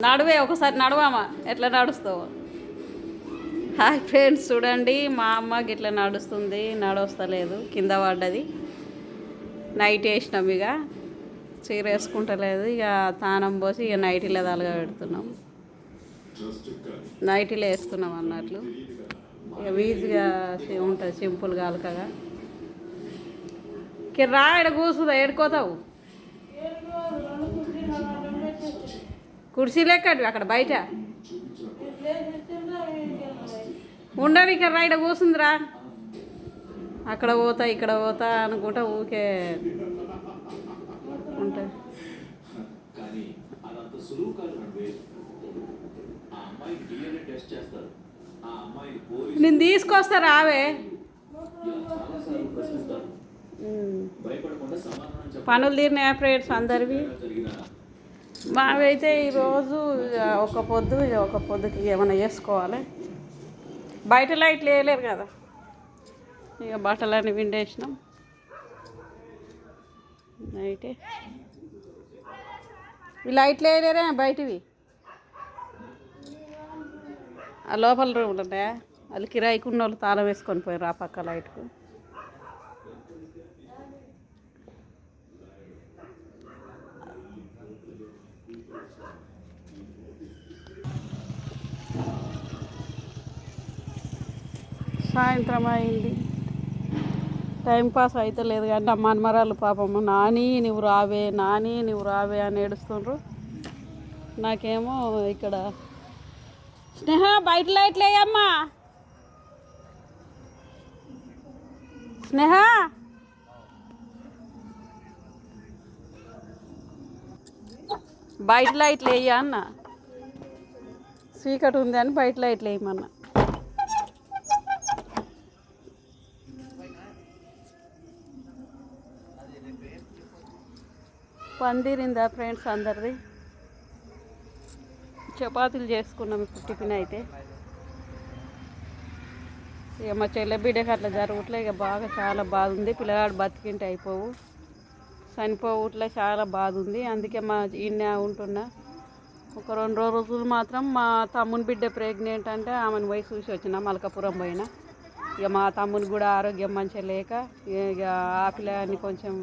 నడువే ఒకసారి నడవామా ఎట్లా నడుస్తావు. Hi friends, చూడండి మా అమ్మ గిట్లా నడుస్తుంది, నడవస్తలేదు, కింద పడ్డది. నైట్ వేసినాం, ఇక చీర వేసుకుంటలేదు, ఇక తానం పోసి ఇక నైటీలో తలగా పెడుతున్నాం. నైటీలో వేస్తున్నాం అన్నట్లు, ఇక వీజీగా ఉంటుంది, సింపుల్గా అలకగా. రా ఎడ కూర్చుందా, ఏడుకోతావు. కుర్చీలు ఎక్కడివి అక్కడ బయట ఉండని, ఇక్కడ రా, ఇక్కడ కూర్చుందిరా. అక్కడ పోతా ఇక్కడ పోతా అనుకుంటా ఊకే ఉంటుంది. నేను తీసుకొస్తా, రావే. పనులు తీరినాయా ఫ్రెండ్స్ అందరివి? మావి అయితే ఈరోజు ఒక పొద్దుకి ఏమైనా చేసుకోవాలి. బయట లైట్లు వేయలేరు కదా, ఇక బట్టలన్నీ విండేసినాం నైటే. ఈ లైట్లు వేయలేరే బయటివి, ఆ లోపల రూమ్లు ఉంటాయా, వాళ్ళు కిరాయికి ఉన్న వాళ్ళు తాళం వేసుకొని పోయారు ఆ పక్క లైట్కు. సాయంత్రం అయింది, టైంపాస్ అయితే లేదు కానీ నా మనమరాలు పాపము నాని నువ్వు రావే, నాని నువ్వు రావే అని ఏడుస్తుండ్రు. నాకేమో ఇక్కడ స్నేహ బయట లైట్లు వేయమ్మా, స్నేహ బయట లైట్లు వేయ అన్న, చీకటి ఉంది అని బయట లైట్లు వేయమన్నా. పందిరిందా ఫ్రెండ్స్ అందరిది? చపాతీలు చేసుకున్నాం ఇప్పుడు టిఫిన్ అయితే. ఇక మా చెల్లె బిడ్డకి అట్లా జరుగుట్లే, ఇక బాగా చాలా బాధ ఉంది. పిల్లగాడు బతికింటే అయిపోవు, చనిపోవుట్లే, చాలా బాధ ఉంది. అందుకే మా ఈయన ఉంటున్నా. ఒక 2 రోజులు మాత్రం మా తమ్ముని బిడ్డ ప్రెగ్నెంట్ అంటే ఆమెను పోయి చూసి వచ్చిన, మల్కాపురం పోయిన. ఇక మా తమ్ముని కూడా ఆరోగ్యం మంచిగా లేక ఇక ఆ పిల్లని కొంచెం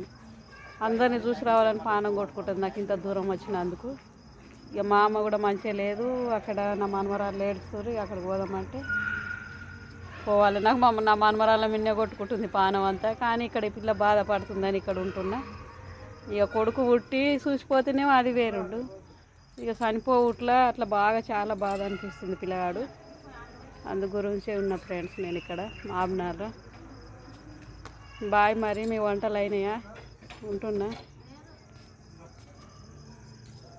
అందరినీ చూసి రావాలని పానం కొట్టుకుంటుంది నాకు ఇంత దూరం వచ్చినందుకు. ఇక మా అమ్మ కూడా మంచిగా లేదు, అక్కడ నా మనమరాలు ఏడుస్తారు, అక్కడికి పోదామంటే పోవాలి. నాకు నా మనమరాల మిన్నే కొట్టుకుంటుంది పానం అంతా, కానీ ఇక్కడ ఈ పిల్ల బాధపడుతుందని ఇక్కడ ఉంటున్నా. ఇక కొడుకు పుట్టి చూసిపోతేనేమో అది వేరుండు, ఇక చనిపోవుట్లా అట్లా బాగా చాలా బాధ అనిపిస్తుంది పిల్లగాడు. అందు గురించే ఉన్న ఫ్రెండ్స్ నేను ఇక్కడ మాబ్నార్లో. బాయ్, మరి మీ వంటలు అయినాయా? ఉంటున్నా.